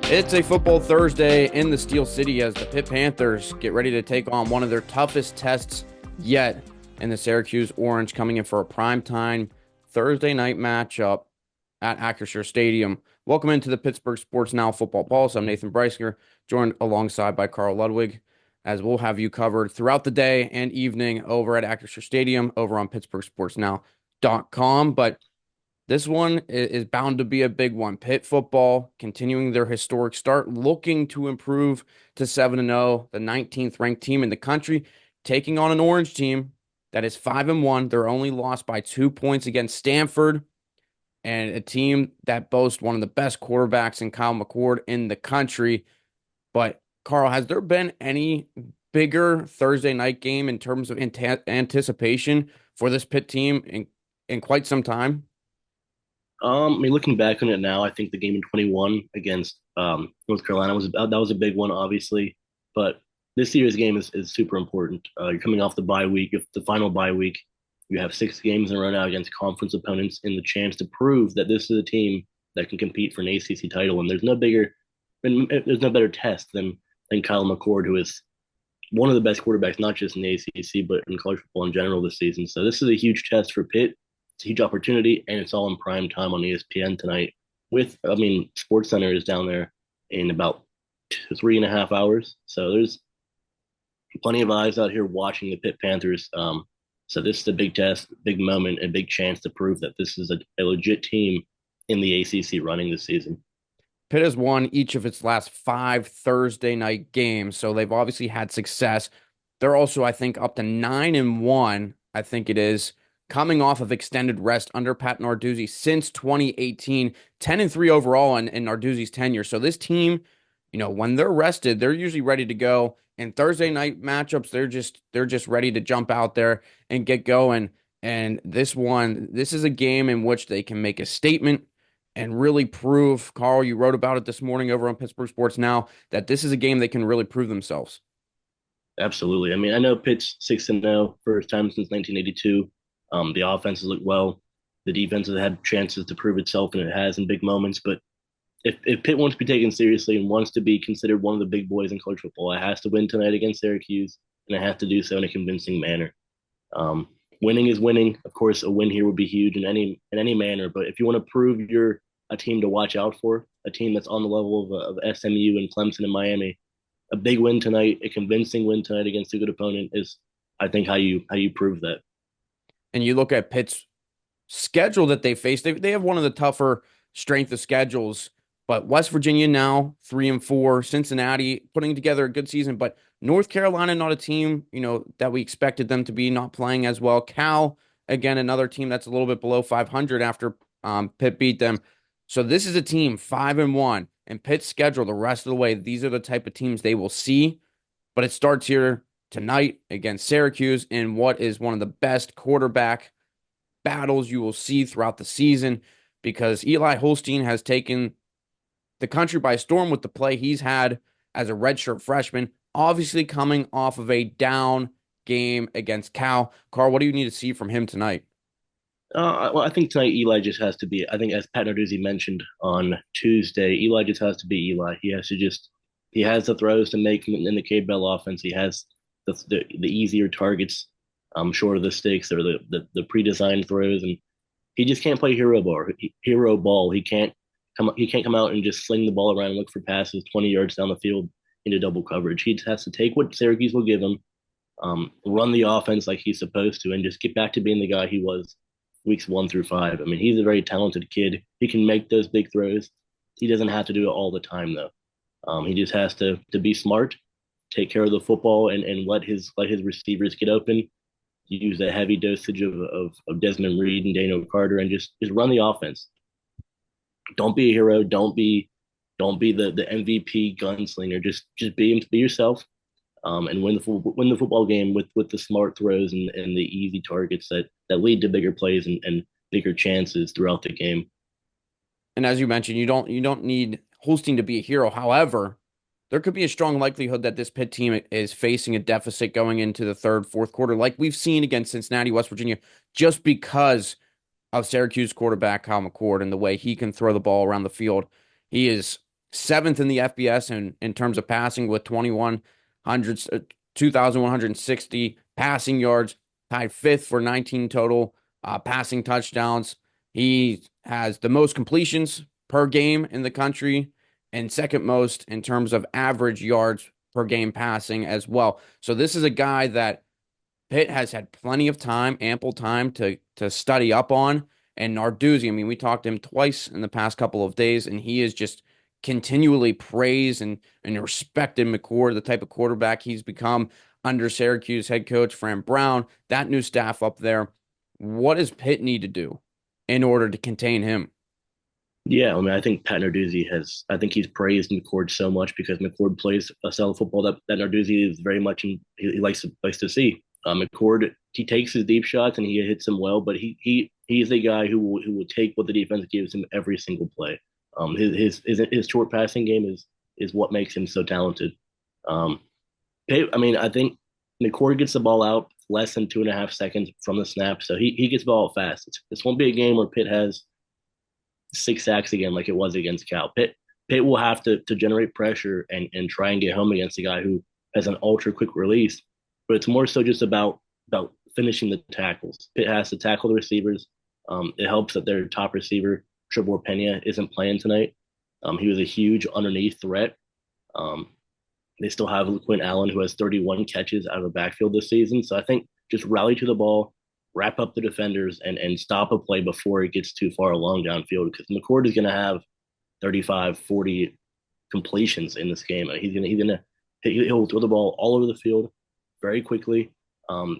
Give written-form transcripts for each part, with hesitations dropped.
It's a football Thursday in the Steel City as the Pitt Panthers get ready to take on one of their toughest tests yet in the Syracuse Orange, coming in for a primetime Thursday night matchup at Acrisure Stadium. Welcome into the Pittsburgh Sports Now Football Pulse. I'm Nathan Breisinger, joined alongside by Karl Ludwig, as we'll have you covered throughout the day and evening over at Acrisure Stadium over on PittsburghSportsNow.com. But this one is bound to be a big one. Pitt football continuing their historic start, looking to improve to 7-0, the 19th ranked team in the country, taking on an Orange team that is 5-1. They're only lost by 2 points against Stanford, and a team that boasts one of the best quarterbacks in Kyle McCord in the country. But Karl, has there been any bigger Thursday night game in terms of anticipation for this Pitt team in quite some time? Looking back on it now, I think the game in 21 against North Carolina was a big one, obviously. But this year's game is super important. You're coming off the bye week, if the final bye week. You have 6 games in a row now against conference opponents, and the chance to prove that this is a team that can compete for an ACC title. And there's no better test than Kyle McCord, who is one of the best quarterbacks, not just in the ACC but in college football in general this season. So this is a huge test for Pitt. It's a huge opportunity, and it's all in prime time on ESPN tonight. Sports Center is down there in about 3.5 hours, so there's plenty of eyes out here watching the Pitt Panthers. So this is a big test, big moment, a big chance to prove that this is a legit team in the ACC running this season. Pitt has won each of its last 5 Thursday night games, so they've obviously had success. They're also, I think, up to 9-1, I think it is, coming off of extended rest under Pat Narduzzi since 2018, 10-3 overall in Narduzzi's tenure. So this team, when they're rested, they're usually ready to go. And Thursday night matchups, they're just ready to jump out there and get going. And this is a game in which they can make a statement and really prove, Karl, you wrote about it this morning over on Pittsburgh Sports Now, that this is a game they can really prove themselves. Absolutely. I mean, I know Pitt's 6-0, first time since 1982. The offenses look well. The defense has had chances to prove itself, and it has in big moments. But if Pitt wants to be taken seriously and wants to be considered one of the big boys in college football, it has to win tonight against Syracuse, and it has to do so in a convincing manner. Winning is winning. Of course, a win here would be huge in any manner. But if you want to prove you're a team to watch out for, a team that's on the level of SMU and Clemson and Miami, a big win tonight, a convincing win tonight against a good opponent is, I think, how you prove that. And you look at Pitt's schedule that they face, they have one of the tougher strength of schedules. But West Virginia now 3-4, Cincinnati putting together a good season, but North Carolina not a team that we expected them to be, not playing as well. Cal, again, another team that's a little bit below 500 after Pitt beat them. So this is a team 5-1, and Pitt's schedule the rest of the way. These are the type of teams they will see, but it starts here tonight against Syracuse in what is one of the best quarterback battles you will see throughout the season, because Eli Holstein has taken the country by storm with the play he's had as a redshirt freshman, obviously coming off of a down game against Cal. Karl, what do you need to see from him tonight? Well, I think tonight Eli just has to be. I think, as Pat Narduzzi mentioned on Tuesday, Eli just has to be Eli. He has the throws to make in the K Bell offense. He has the easier targets, short of the sticks, or the pre-designed throws, and he just can't play hero ball. He can't come out and just sling the ball around and look for passes 20 yards down the field into double coverage. He just has to take what Syracuse will give him, run the offense like he's supposed to, and just get back to being the guy he was weeks 1 through 5. I mean, he's a very talented kid. He can make those big throws. He doesn't have to do it all the time, though. He just has to be smart, take care of the football, and let his receivers get open. Use a heavy dosage of Desmond Reed and Daniel Carter, and just run the offense. Don't be a hero. Don't be the MVP gunslinger. Just be yourself, and win the football game with the smart throws and the easy targets that lead to bigger plays and bigger chances throughout the game. And as you mentioned, you don't need Holstein to be a hero. However, there could be a strong likelihood that this Pitt team is facing a deficit going into the third, fourth quarter, like we've seen against Cincinnati, West Virginia, just because of Syracuse quarterback Kyle McCord and the way he can throw the ball around the field. He is seventh in the FBS in terms of passing with 2,160 passing yards, tied fifth for 19 total passing touchdowns. He has the most completions per game in the country and second most in terms of average yards per game passing as well. So this is a guy that Pitt has had plenty of time, ample time to study up on. And Narduzzi, I mean, we talked to him twice in the past couple of days, and he is just continually praised and respected McCord, the type of quarterback he's become under Syracuse head coach Fran Brown, that new staff up there. What does Pitt need to do in order to contain him? Yeah, I mean, I think Pat Narduzzi has. I think he's praised McCord so much because McCord plays a style of football that Narduzzi is very much he likes to see. McCord, he takes his deep shots and he hits them well, but he's a guy who will take what the defense gives him every single play. His short passing game is what makes him so talented. Um, I mean, I think McCord gets the ball out less than 2.5 seconds from the snap, so he gets the ball out fast. This won't be a game where Pitt has 6 sacks again like it was against Cal. Pitt will have to generate pressure and try and get home against a guy who has an ultra quick release. But it's more so just about finishing the tackles. Pitt has to tackle the receivers. It helps that their top receiver, Trevor Pena, isn't playing tonight. He was a huge underneath threat. Um, they still have Quinn Allen, who has 31 catches out of the backfield this season. So I think just rally to the ball, wrap up the defenders, and stop a play before it gets too far along downfield because McCord is going to have 35, 40 completions in this game. He'll throw the ball all over the field very quickly.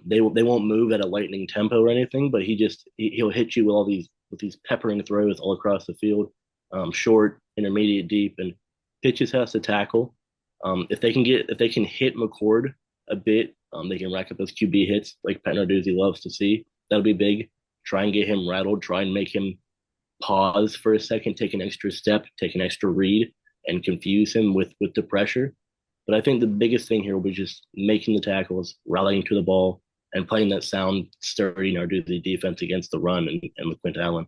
They won't move at a lightning tempo or anything, but he'll hit you with these peppering throws all across the field, short, intermediate, deep, and pitches has to tackle. If they can hit McCord a bit, they can rack up those QB hits like Pat Narduzzi loves to see. That'll be big. Try and get him rattled. Try and make him pause for a second, take an extra step, take an extra read, and confuse him with the pressure. But I think the biggest thing here will be just making the tackles, rallying to the ball, and playing that sound, sturdy Narduzzi defense against the run and with Quint Allen.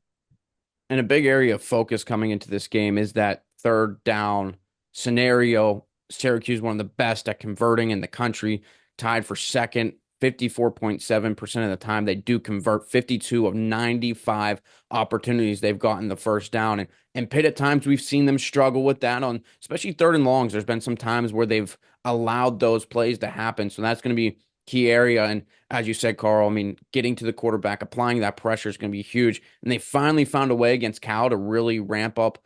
And a big area of focus coming into this game is that third down scenario. Syracuse, one of the best at converting in the country, tied for second, 54.7% of the time. They do convert 52 of 95 opportunities they've gotten the first down. And Pitt, at times, we've seen them struggle with that on especially third and longs. There's been some times where they've allowed those plays to happen. So that's going to be key area. And as you said, Carl, I mean, getting to the quarterback, applying that pressure is going to be huge. And they finally found a way against Cal to really ramp up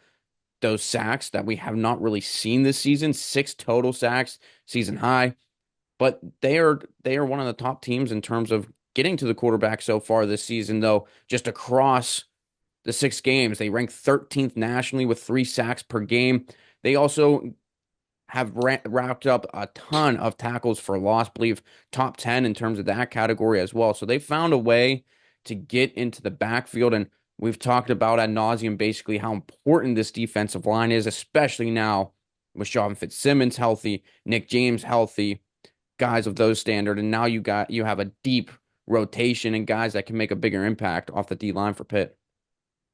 those sacks that we have not really seen this season. 6 total sacks, season high. But they are one of the top teams in terms of getting to the quarterback so far this season, though, just across the 6 games. They rank 13th nationally with 3 sacks per game. They also have racked up a ton of tackles for loss, I believe top 10 in terms of that category as well. So they found a way to get into the backfield. And we've talked about ad nauseum basically how important this defensive line is, especially now with Sean Fitzsimmons healthy, Nick James healthy, guys of those standard. And now you have a deep rotation and guys that can make a bigger impact off the D line for Pitt.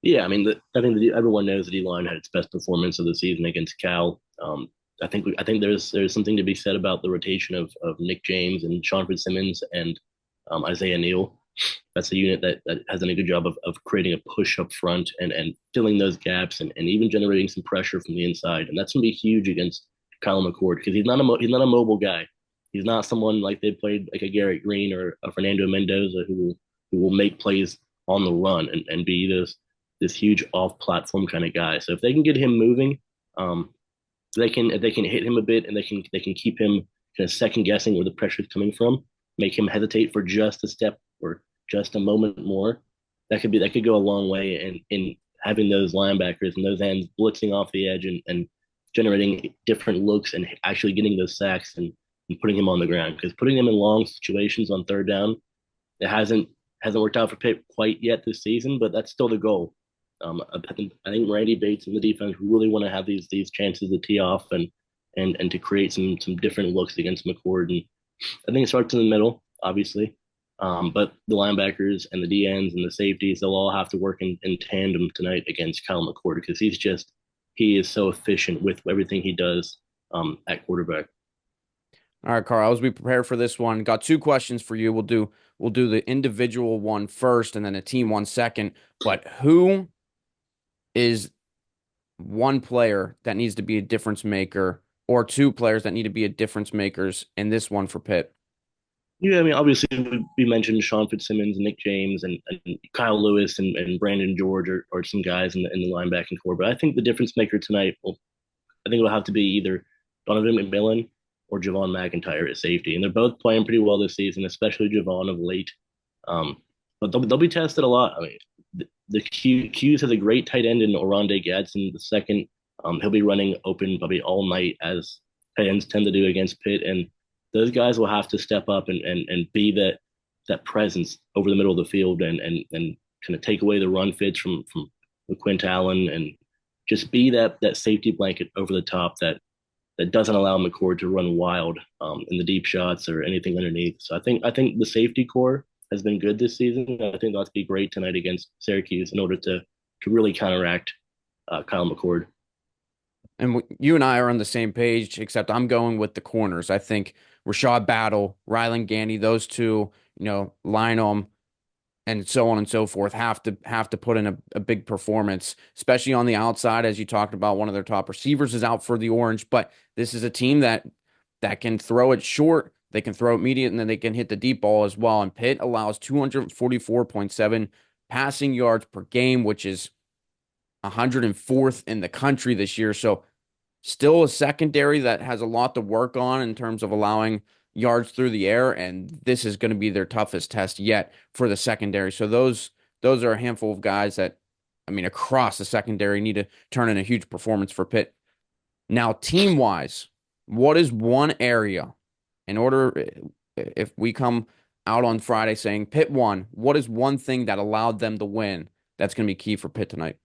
Yeah, I mean, I think everyone knows the D line had its best performance of the season against Cal. I think there's something to be said about the rotation of Nick James and Sean Fitzsimmons and Isaiah Neal. That's a unit that has done a good job of creating a push up front and filling those gaps and even generating some pressure from the inside. And that's going to be huge against Kyle McCord because he's not a mobile guy. He's not someone like they played like a Garrett Green or a Fernando Mendoza who will make plays on the run and be this huge off platform kind of guy. So if they can get him moving, if they can hit him a bit and they can keep him kind of second guessing where the pressure is coming from, make him hesitate for just a step or just a moment more. That could go a long way in having those linebackers and those ends blitzing off the edge and generating different looks and actually getting those sacks and putting him on the ground. Because putting him in long situations on third down, it hasn't worked out for Pitt quite yet this season, but that's still the goal. I think Randy Bates and the defense really want to have these chances to tee off and to create some different looks against McCord. And I think it starts in the middle, obviously, but the linebackers and the D ends and the safeties, they'll all have to work in tandem tonight against Kyle McCord because he's he is so efficient with everything he does at quarterback. All right, Carl, as we prepare for this one, got two questions for you. We'll do the individual one first and then a team one second. But who is one player that needs to be a difference maker or two players that need to be a difference makers in this one for Pitt? Yeah, I mean, obviously we mentioned Sean Fitzsimmons, Nick James, and Kyle Lewis and Brandon George are some guys in the linebacking core. But I think the difference maker tonight, I think it'll have to be either Donovan McMillan or Javon McIntyre at safety, and they're both playing pretty well this season, especially Javon of late. Um, but they'll be tested a lot. I mean, the Q's has a great tight end in Oronde Gadsden the second. He'll be running open probably all night as tight ends tend to do against Pitt, and those guys will have to step up and be that presence over the middle of the field and kind of take away the run fits from Quint Allen and just be that safety blanket over the top that doesn't allow McCord to run wild in the deep shots or anything underneath. So I think the safety core has been good this season. I think that'll be great tonight against Syracuse in order to really counteract Kyle McCord. And you and I are on the same page, except I'm going with the corners. I think Rashad Battle, Rylan Gandy, those two, line them and so on and so forth, have to put in a big performance, especially on the outside, as you talked about. One of their top receivers is out for the Orange, but this is a team that can throw it short, they can throw it medium, and then they can hit the deep ball as well. And Pitt allows 244.7 passing yards per game, which is 104th in the country this year. So still a secondary that has a lot to work on in terms of allowing yards through the air, and this is going to be their toughest test yet for the secondary. So those are a handful of guys that, I mean, across the secondary need to turn in a huge performance for Pitt. Now, team-wise, what is one area in order, if we come out on Friday saying Pitt won, what is one thing that allowed them to win that's going to be key for Pitt tonight?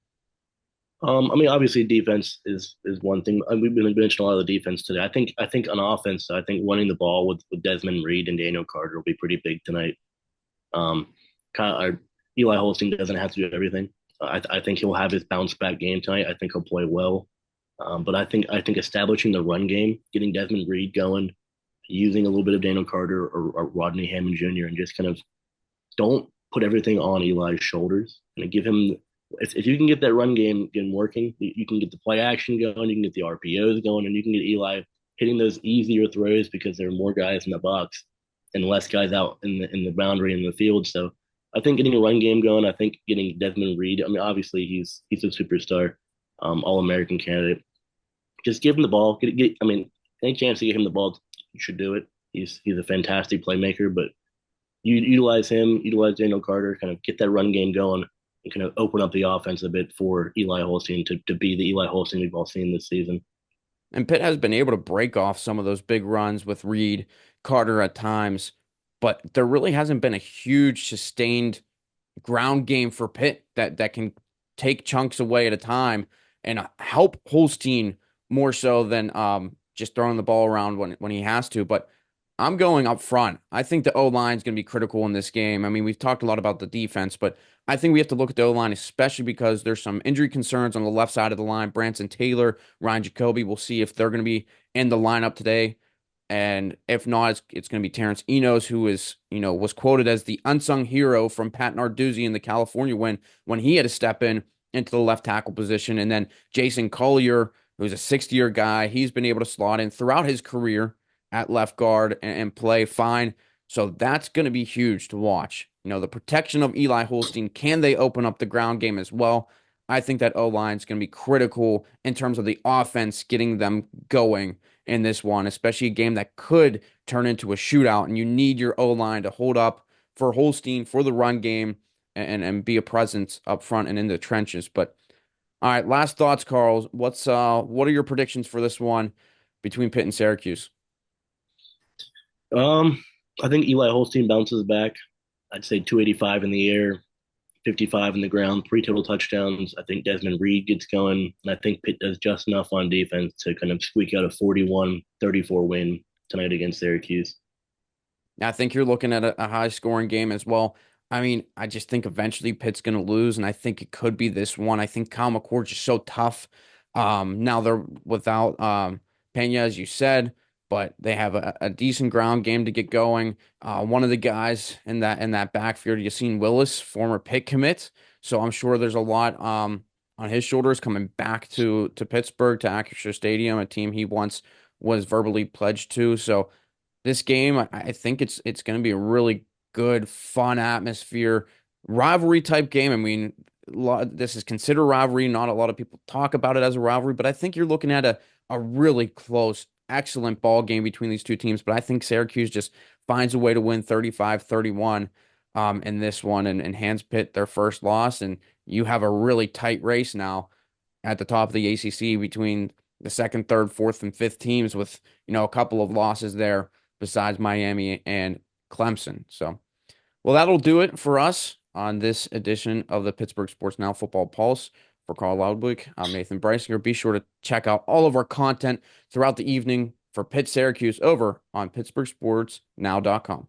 I mean, obviously, defense is one thing. We've been mentioning a lot of the defense today. I think on offense, I think running the ball with Desmond Reed and Daniel Carter will be pretty big tonight. Kind of, Eli Holstein doesn't have to do everything. I think he'll have his bounce back game tonight. I think he'll play well. But I think establishing the run game, getting Desmond Reed going, using a little bit of Daniel Carter or Rodney Hammond Jr. and just kind of don't put everything on Eli's shoulders and give him. If you can get that run game getting working, you can get the play action going, you can get the RPOs going, and you can get Eli hitting those easier throws because there are more guys in the box and less guys out in the boundary in the field. So I think getting a run game going, I think getting Desmond Reed. I mean, obviously he's a superstar, All American candidate. Just give him the ball. I mean, any chance to get him the ball, you should do it. He's a fantastic playmaker, but you utilize him, utilize Daniel Carter, kind of get that run game going and kind of open up the offense a bit for Eli Holstein to be the Eli Holstein we've all seen this season. And Pitt has been able to break off some of those big runs with Reed, Carter at times, but there really hasn't been a huge sustained ground game for Pitt that can take chunks away at a time and help Holstein more so than just throwing the ball around when he has to. But I'm going up front. I think the O-line is going to be critical in this game. I mean, we've talked a lot about the defense, but I think we have to look at the O-line, especially because there's some injury concerns on the left side of the line. Branson Taylor, Ryan Jacoby, we'll see if they're going to be in the lineup today. And if not, it's going to be Terrence Enos, who was quoted as the unsung hero from Pat Narduzzi in the California win when he had to step into the left tackle position. And then Jason Collier, who's a 6th-year guy, he's been able to slot in throughout his career at left guard and play fine. So that's going to be huge to watch. The protection of Eli Holstein, can they open up the ground game as well? I think that O-line is going to be critical in terms of the offense getting them going in this one, especially a game that could turn into a shootout, and you need your O-line to hold up for Holstein for the run game and be a presence up front and in the trenches. But all right, last thoughts, Carl. What are your predictions for this one between Pitt and Syracuse? Um, I think Eli Holstein bounces back. I'd say 285 in the air, 55 in the ground, 3 total touchdowns. I think Desmond Reed gets going, and I think Pitt does just enough on defense to kind of squeak out a 41-34 win tonight against Syracuse. I think you're looking at a high scoring game as well. I mean, I just think eventually Pitt's going to lose, and I think it could be this one. I think Kyle McCord's just so tough. Now they're without Pena, as you said, but they have a decent ground game to get going. One of the guys in that backfield, Yassine Willis, former Pitt commit, so I'm sure there's a lot on his shoulders coming back to Pittsburgh to Acrisure Stadium, a team he once was verbally pledged to. So this game, I think it's going to be a really good, fun atmosphere, rivalry type game. I mean, this is considered rivalry. Not a lot of people talk about it as a rivalry, but I think you're looking at a really close, excellent ball game between these two teams. But I think Syracuse just finds a way to win 35-31 in this one and hands Pitt their first loss. And you have a really tight race now at the top of the ACC between the second, third, fourth, and fifth teams with, a couple of losses there besides Miami and Clemson. So, well, that'll do it for us on this edition of the Pittsburgh Sports Now Football Pulse. For Karl Ludwig, I'm Nathan Breisinger. Be sure to check out all of our content throughout the evening for Pitt Syracuse over on PittsburghSportsNow.com.